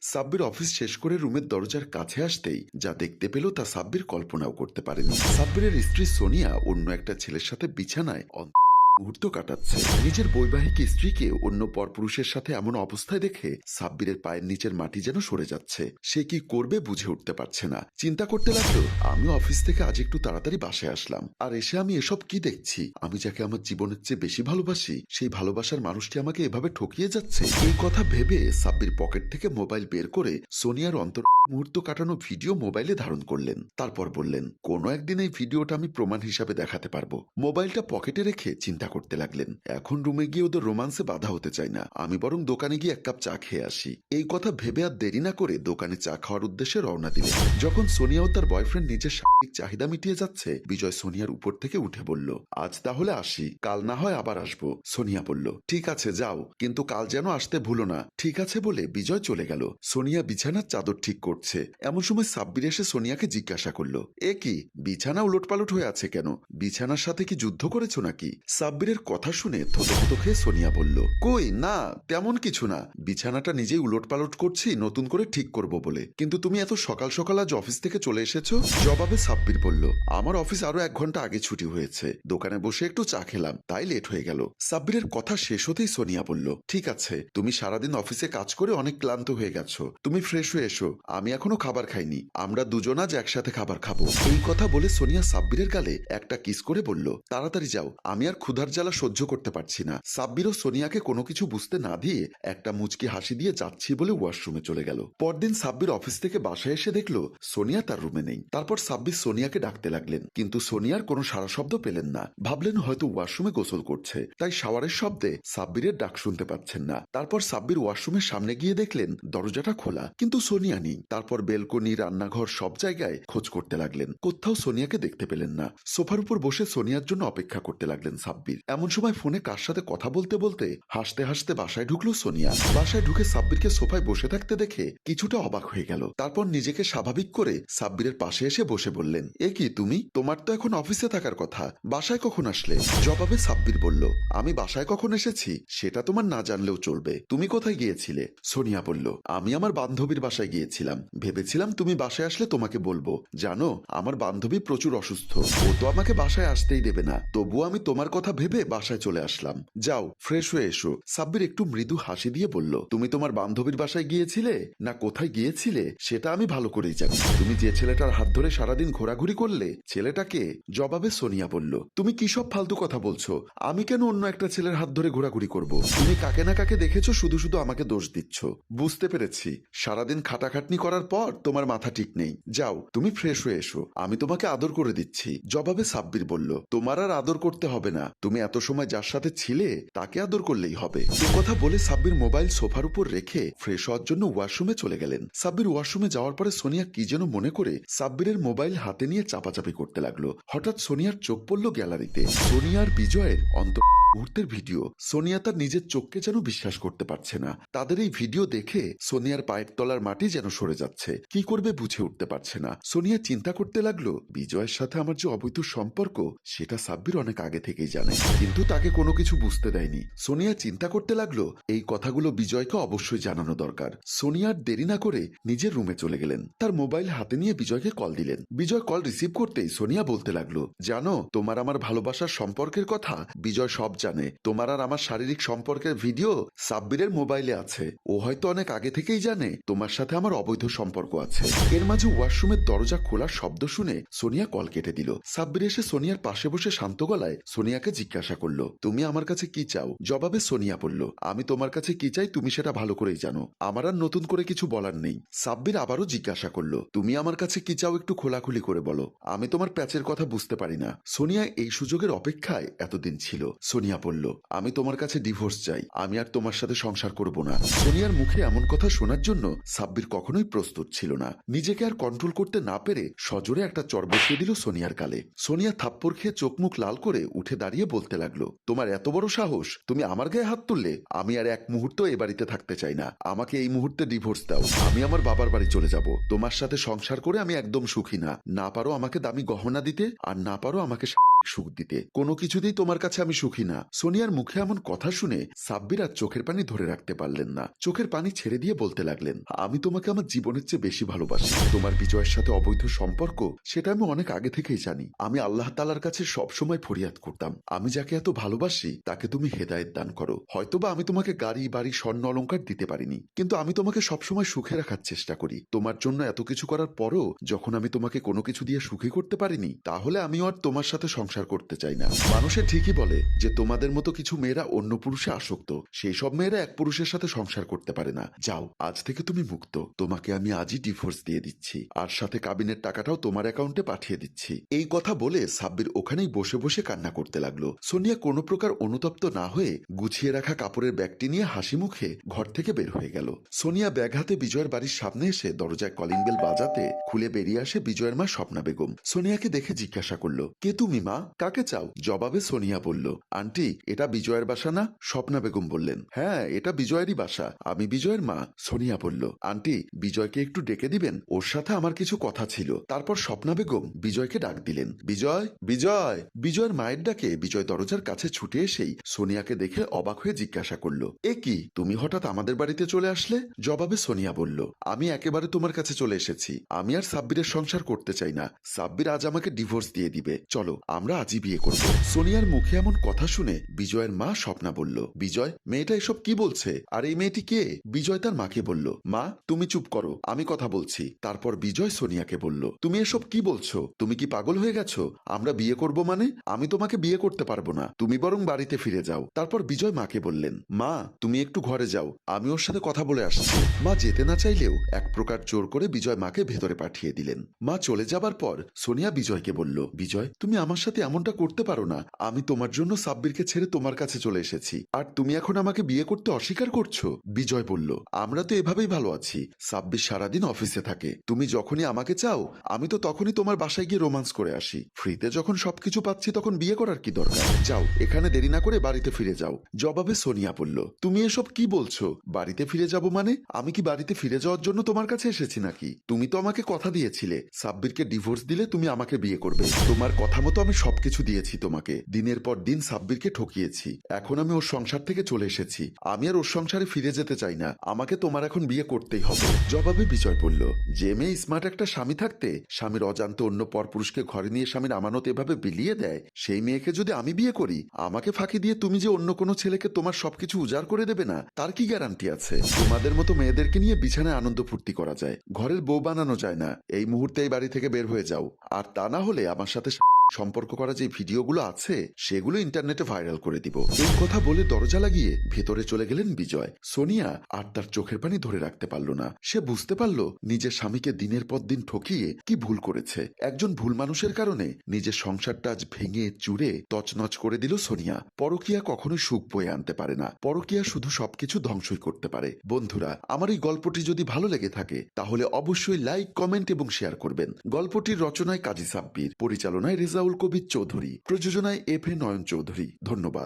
Sabbir office শেষ করে রুমের দরজার কাছে আসতেই যা দেখতে পেল তা সাব্বির কল্পনাও করতে পারেনি। সাব্বিরের স্ত্রী সোনিয়া অন্য একটা ছেলের সাথে বিছানায় মুহূর্ত কাটাচ্ছে। নিজের বৈবাহিক স্ত্রীকে অন্য পরপুরুষের সাথে এমন অবস্থায় দেখে সাব্বিরের পায়ের নিচের মাটি যেন সরে যাচ্ছে। সে কি করবে বুঝে উঠতে পারছে না। চিন্তা করতে লাগলো, আমি অফিস থেকে আজ একটু তাড়াতাড়ি বাসায় আসলাম, আর এসে আমি এসব কি দেখছি। আমি যাকে আমার জীবনের চেয়ে বেশি ভালোবাসি, সেই ভালোবাসার মানুষটি আমাকে এভাবে ঠকিয়ে যাচ্ছে। এই কথা ভেবে সাব্বির পকেট থেকে মোবাইল বের করে সোনিয়ার মুহূর্ত কাটানো ভিডিও মোবাইলে ধারণ করলেন। তারপর বললেন, কোনো একদিন এই ভিডিওটা আমি প্রমাণ হিসাবে দেখাতে পারবো। মোবাইলটা পকেটে রেখে চিন্তা করতে লাগলেন, এখন রুমে গিয়ে ওদের রোমান্সে বাধা হতে চাই না, আমি বরং দোকানে গিয়ে এক কাপ চা খেয়ে আসি। এই কথা ভেবে আর দেরি না করে দোকানে চা খাওয়ার উদ্দেশ্যে রওনা দিলেন। যখন সোনিয়া ও তার বয়ফ্রেন্ড নিজের শারীরিক চাহিদা মিটিয়ে যাচ্ছে, বিজয় সোনিয়ার উপর থেকে উঠে বলল, আজ তাহলে আসি, কাল না হয় আবার আসবো। সোনিয়া বলল, ঠিক আছে যাও, কিন্তু কাল যেন আসতে ভুলো না। ঠিক আছে বলে বিজয় চলে গেল। সোনিয়া বিছানার চাদর ঠিক করছে। এমন সময় সাব্বির এসে সোনিয়াকে জিজ্ঞাসা করলো, এ কি, বিছানা উলটপালট হয়ে আছে কেন? বিছানার সাথে কি যুদ্ধ করেছো নাকি? সাব্বিরের কথা শুনে থতথত খেয়ে সোনিয়া বলল, কই না, তেমন কিছু না, বিছানাটা নিজেই উলটপালট করছি নতুন করে ঠিক করব বলে। কিন্তু তুমি এত সকাল সকাল আজ অফিস থেকে চলে এসেছো? জবাবে সাব্বির বলল, আমার অফিস আরো 1 ঘন্টা আগে ছুটি হয়েছে, দোকানে বসে একটু চা খেলাম, তাই লেট হয়ে গেল। সাব্বিরের কথা শেষ হতেই সোনিয়া বলল, ঠিক আছে, তুমি সারাদিন অফিসে কাজ করে অনেক ক্লান্ত হয়ে গেছো, তুমি ফ্রেশ হয়ে এসো, আমি এখনো খাবার খাইনি, আমরা দুজন আজ একসাথে খাবার খাবো। এই কথা বলে সোনিয়া সাব্বিরের গালে একটা কিস করে বলল, তাড়াতাড়ি যাও, আমি আর ক্ষুধার জ্বালা সহ্য করতে পারছি না। সাব্বিরও সোনিয়াকে কোনো কিছু বুঝতে না দিয়ে একটা মুচকি হাসি দিয়ে যাচ্ছি বলে ওয়াশরুমে চলে গেল। পরদিন সাব্বির অফিস থেকে বাসায় এসে দেখলো সোনিয়া তার রুমে নেই। তারপর সাব্বির সোনিয়াকে ডাকতে লাগলেন, কিন্তু সোনিয়ার কোনো সারা শব্দ পেলেন না। ভাবলেন হয়তো ওয়াশরুমে গোসল করছে, তাই শাওয়ারের শব্দে সাব্বিরের ডাক শুনতে পাচ্ছেন না। তারপর সাব্বির ওয়াশরুমের সামনে গিয়ে দেখলেন দরজাটা খোলা, কিন্তু সোনিয়া নেই। তারপর বেলকনি, রান্নাঘর সব জায়গায় খোঁজ করতে লাগলেন, কোথাও সোনিয়াকে দেখতে পেলেন না। সোফার উপর বসে সোনিয়ার জন্য অপেক্ষা করতে লাগলেন সাব্বির। এমন সময় ফোনে কার সাথে কথা বলতে বলতে হাসতে হাসতে বাসায় ঢুকলো সোনিয়া। বাসায় ঢুকে সাব্বিরকে সোফায় বসে থাকতে দেখে কিছুটা অবাক হয়ে গেল। তারপর নিজেকে স্বাভাবিক করে সাব্বিরের পাশে এসে বসে বললেন, এ কি তুমি, তোমার তো এখন অফিসে থাকার কথা, বাসায় কখন আসলে? জবাবে সাব্বির বলল, আমি বাসায় কখন এসেছি সেটা তোমার না জানলেও চলবে, তুমি কোথায় গিয়েছিলে? সোনিয়া বলল, আমি আমার বান্ধবীর বাসায় গিয়েছিলাম, ভেবেছিলাম তুমি বাসায় আসলে তোমাকে বলবো। জানো, আমার বান্ধবী প্রচুর অসুস্থ, ও তো আমাকে বাসায় আসতেই দেবে না, তবুও আমি তোমার কথা ভেবে বাসায় চলে আসলাম। যাও ফ্রেশ হয়ে এসো। সাব্বির একটু মৃদু হাসি দিয়ে বলল, তুমি তোমার বান্ধবীর বাসায় গিয়েছিলে না কোথায় গিয়েছিলে সেটা আমি ভালো করেই জানি। তুমি যে ছেলেটার হাত ধরে সারাদিন ঘোরাঘুরি করলে, ছেলেটাকে? জবাবে সোনিয়া বলল, তুমি কি সব ফালতু কথা বলছো? আমি কেন অন্য একটা ছেলের হাত ধরে ঘোরাঘুরি করব? তুমি কাকে না কাকে দেখেছো, শুধু শুধু আমাকে দোষ দিচ্ছ। বুঝতে পেরেছি, সারাদিন খাটাখাটনি করার পর তোমার মাথা ঠিক নেই। যাও তুমি ফ্রেশ হয়ে এসো, আমি তোমাকে আদর করে দিচ্ছি। জবাবে সাব্বির বলল, তোমার আর আদর করতে হবে না, তুমি এত সময় যার সাথে ছিলে তাকে আদর করলেই হবে। এ কথা বলে সাব্বির মোবাইল সোফার উপর রেখে ফ্রেশ হওয়ার জন্য ওয়াশরুমে চলে গেলেন। সাব্বির ওয়াশরুমে যাওয়ার পরে সোনিয়া কি যেন মনে করে সাব্বিরের মোবাইল হাতে নিয়ে চাপাচাপি করতে লাগলো। হঠাৎ সোনিয়ার চোখ পড়ল গ্যালারিতে, সোনিয়ার বিজয়ের মুহূর্তের ভিডিও। সোনিয়া তার নিজের চোখকে যেন বিশ্বাস করতে পারছে না। তাদের এই ভিডিও দেখে সোনিয়ার পায়ের তলার মাটি যেন সরে যাচ্ছে, কি করবে বুঝে উঠতে পারছে না। সোনিয়া চিন্তা করতে লাগলো, বিজয়ের সাথে আমার যে অবৈধ সম্পর্ক সেটা সাব্বির অনেক আগে থেকেই জানে, কিন্তু তাকে কোনো কিছু বুঝতে দেয়নি। সোনিয়া চিন্তা করতে লাগলো, এই কথাগুলো বিজয়কে অবশ্যই জানানো দরকার। সোনিয়ার দেরি না করে নিজের রুমে চলে গেলেন। তার মোবাইল হাতে নিয়ে বিজয়কে কল দিলেন। বিজয় কল রিসিভ করতেই সোনিয়া বলতে লাগলো, জানো, তোমার আমার ভালোবাসার সম্পর্কের কথা বিজয় সব জানে। তোমার আর আমার শারীরিক সম্পর্কের ভিডিও সাব্বিরের মোবাইলে আছে, ও হয়তো অনেক আগে থেকেই জানে তোমার সাথে আমার অবৈধ সম্পর্ক আছে। এর মাঝে ওয়াশরুমের দরজা খোলার শব্দ শুনে সোনিয়া কল কেটে দিল। সাব্বির এসে সোনিয়ার পাশে বসে শান্ত গলায় সোনিয়াকে জিজ্ঞাসা করলো, তুমি আমার কাছে কি চাও? জবাবে সোনিয়া বলল, আমি তোমার কাছে কি চাই তুমি সেটা ভালো করেই জানো, আমার আর নতুন করে কিছু বলার নেই। সাব্বির আবারও জিজ্ঞাসা করলো, তুমি আমার কাছে কি চাও একটু খোলাখুলি করে বলো, আমি তোমার প্যাচের কথা বুঝতে পারি না। সোনিয়া এই সুযোগের অপেক্ষায় এতদিন ছিল। সোনিয়া বলল, আমি তোমার কাছে ডিভোর্স চাই, আমি আর তোমার সাথে সংসার করব না। সোনিয়ার মুখে এমন কথা শোনার জন্য সাব্বির কখনোই প্রস্তুত ছিল না। নিজেকে আর কন্ট্রোল করতে না পেরে সজোরে একটা চড় বসিয়ে দিল সোনিয়ার গালে। সোনিয়া থাপ্পড় খেয়ে চোখ মুখ লাল করে উঠে দাঁড়িয়ে বলতে লাগলো, তোমার এত বড় সাহস, তুমি আমার গায়ে হাত তুললে? আমি আর এক মুহূর্ত এ বাড়িতে থাকতে চাই না, আমাকে এই মুহূর্তে ডিভোর্স দাও, আমি আমার বাবার বাড়ি চলে যাব। তোমার সাথে সংসার করে আমি একদম সুখী না। না পারো আমাকে দামি গহনা দিতে, আর না পারো আমাকে সুখ দিতে। কোনো কিছুতেই তোমার কাছে আমি সুখী না। সোনিয়ার মুখে এমন কথা শুনে সাব্বির আর চোখের পানি ধরে রাখতে পারলেন না। চোখের পানি ছেড়ে দিয়ে বলতে লাগলেন, আমি তোমাকে আমার জীবনের চেয়ে বেশি ভালোবাসি। তোমার বিজয়ের সাথে অবৈধ সম্পর্ক, সেটা আমি অনেক আগে থেকেই জানি। আমি আল্লাহ তাআলার কাছে সবসময় ফরিয়াদ করতাম, আমি যাকে এত ভালোবাসি তাকে তুমি হেদায়েত দান করো। হয়তোবা আমি তোমাকে গাড়ি বাড়ি স্বর্ণ অলংকার দিতে পারিনি, কিন্তু আমি তোমাকে সবসময় সুখে রাখার চেষ্টা করি। তোমার জন্য এত কিছু করার পরও যখন আমি তোমাকে কোনো কিছু দিয়ে সুখী করতে পারিনি, তাহলে আমিও আর তোমার সাথে সংসার করতে চাই না। মানুষে ঠিকই বলে যে তোমাদের মতো কিছু মেয়েরা অন্য পুরুষে আসক্ত, সেই সব মেয়েরা এক পুরুষের সাথে সংসার করতে পারে না। যাও, আজ থেকে তুমি মুক্ত। তোমাকে আমি আজই ডিভোর্স দিয়ে দিচ্ছি, আর সাথে কাবিনের টাকাটাও তোমার অ্যাকাউন্টে পাঠিয়ে দিচ্ছি। এই কথা বলে সাব্বির ওখানেই বসে বসে কান্না করতে লাগলো। সোনিয়া কোনো প্রকার অনুতপ্ত না হয়ে গুছিয়ে রাখা কাপড়ের ব্যাগটি নিয়ে হাসি মুখে ঘর থেকে বের হয়ে গেল। সোনিয়া ব্যাগ হাতে বিজয়ের বাড়ির সামনে এসে দরজায় কলিং বেল বাজাতে খুলে বেরিয়ে আসে বিজয়ের মা স্বপ্না বেগম। সোনিয়াকে দেখে জিজ্ঞাসা করলো, কে তুমি মা, কাকে চাও? জবাবে সোনিয়া বলল, আন্টি, এটা বিজয়ের বাসা না? স্বপ্না বেগম বললেন, হ্যাঁ, এটা বিজয়েরই বাসা, আমি বিজয়ের মা। সোনিয়া বলল, আন্টি, বিজয়কে একটু ডেকে দিবেন, ওর সাথে আমার কিছু কথা ছিল। তারপর স্বপ্না বেগম বিজয়কে ডাক দিলেন, বিজয়, বিজয়। বিজয়ের মায়ের ডাকে বিজয় দরজার কাছে ছুটে এসেই সোনিয়াকে দেখে অবাক হয়ে জিজ্ঞাসা করলো, এ কি, তুমি হঠাৎ আমাদের বাড়িতে চলে আসলে? জবাবে সোনিয়া বলল, আমি একেবারে তোমার কাছে চলে এসেছি। আমি আর সাব্বিরের সংসার করতে চাই না। সাব্বির আজ আমাকে ডিভোর্স দিয়ে দিবে। চলো, আমরা আজই বিয়ে করব। সোনিয়ার মুখে এমন কথা শুনে বিজয়ের মা স্বপ্না বলল, বিজয়, মেয়েটা এসব কি বলছে? আর এই মেয়েটি কে? বিজয় তার মাকে বলল, মা, তুমি চুপ করো, আমি কথা বলছি। তারপর বিজয় সোনিয়াকে বলল, তুমি এসব কি বলছো? তুমি কি পাগল হয়ে গেছো? আমরা বিয়ে করব মানে? আমি তোমাকে বিয়ে করতে পারবো না, তুমি বরং বাড়িতে ফিরে যাও। তারপর বিজয় মাকে বললেন, মা, তুমি একটু ঘরে যাও, আমি ওর সাথে কথা বলে আসছি। মা যেতে না চাইলেও এক প্রকার জোর করে বিজয় মাকে ভেতরে পাঠিয়ে দিলেন। মা চলে যাবার পর সোনিয়া বিজয়কে বলল, বিজয়, তুমি আমার সাথে এমনটা করতে পারো না। আমি তোমার জন্য সাব্বিরকে ছেড়ে তোমার কাছে চলে এসেছি, আর তুমি এখন আমাকে বিয়ে করতে অস্বীকার করছো? বিজয় বলল, আমরা তো এভাবেই ভালো আছি। সাব্বির সারাদিন অফিসে থাকে, তুমি যখনই আমাকে চাও আমি তো তখনই তোমার বাসায় গিয়ে রোমান্স করে আসি। ফ্রিতে যখন সবকিছু পাচ্ছি তখন বিয়ে করার কি দরকার? যাও, এখানে দেরি না করে বাড়িতে ফিরে যাও। জবাবে সোনিয়া বলল, তুমি এসব কি বলছো? বাড়িতে ফিরে যাব মানে? আমি কি বাড়িতে ফিরে যাওয়ার জন্য তোমার কাছে এসেছি নাকি? তুমি তো আমাকে কথা দিয়েছিলে সাব্বিরকে ডিভোর্স দিলে তুমি আমাকে বিয়ে করবে। তোমার কথা মতো আমি সবকিছু দিয়েছি তোমাকে। দিনের পর দিন সাব্বিরকে ঠকিয়েছি। এখন আমি ওর সংসার থেকে চলে এসেছি। আমি আর ওর সংসারে ফিরে যেতে চাই না। আমাকে তোমার এখন বিয়ে করতেই হবে। জবাবে বিজয় বলল, যে মেয়ে স্মার্ট একটা স্বামী থাকতে স্বামীর অজান্তে অন্য পরপুরুষকে ঘরে নিয়ে স্বামীর আমানত এভাবে বিলিয়ে দেয়, সেই মেয়েকে যদি আমি বিয়ে করি, আমাকে ফাঁকি দিয়ে তুমি যে অন্য কোনো ছেলেকে তোমার সবকিছু উজাড় করে দেবে না, তার কি গ্যারান্টি আছে? তোমাদের মতো মেয়েদেরকে নিয়ে বিছানায় আনন্দ ফুর্তি করা যায়, ঘরের বউ বানানো যায় না। এই মুহূর্তে এই বাড়ি থেকে বের হয়ে যাও, আর তা না হলে আমার সাথে সম্পর্ক করা যে ভিডিওগুলো আছে সেগুলো ইন্টারনেটে ভাইরাল করে দিব। এই কথা বলে দরজা লাগিয়ে ভেতরে চলে গেলেন বিজয়। সোনিয়া আর তার চোখের পানি ধরে রাখতে পারল না। সে বুঝতে পারল নিজের স্বামীকে দিনের পর দিন ঠকিয়ে কি ভুল করেছে। একজন ভুল মানুষের কারণে নিজের সংসারটা আজ ভেঙে চুরে তছনছ করে দিল সোনিয়া। পরকীয়া কখনোই সুখ বয়ে আনতে পারে না, পরকীয়া শুধু সবকিছু ধ্বংসই করতে পারে। বন্ধুরা, আমার এই গল্পটি যদি ভালো লেগে থাকে তাহলে অবশ্যই লাইক, কমেন্ট এবং শেয়ার করবেন। গল্পটির রচনায় কাজী সাব্বির, পরিচালনায় রেজাউল কবির চৌধুরী, প্রযোজনায় এফ এ নয়ন চৌধুরী। ধন্যবাদ।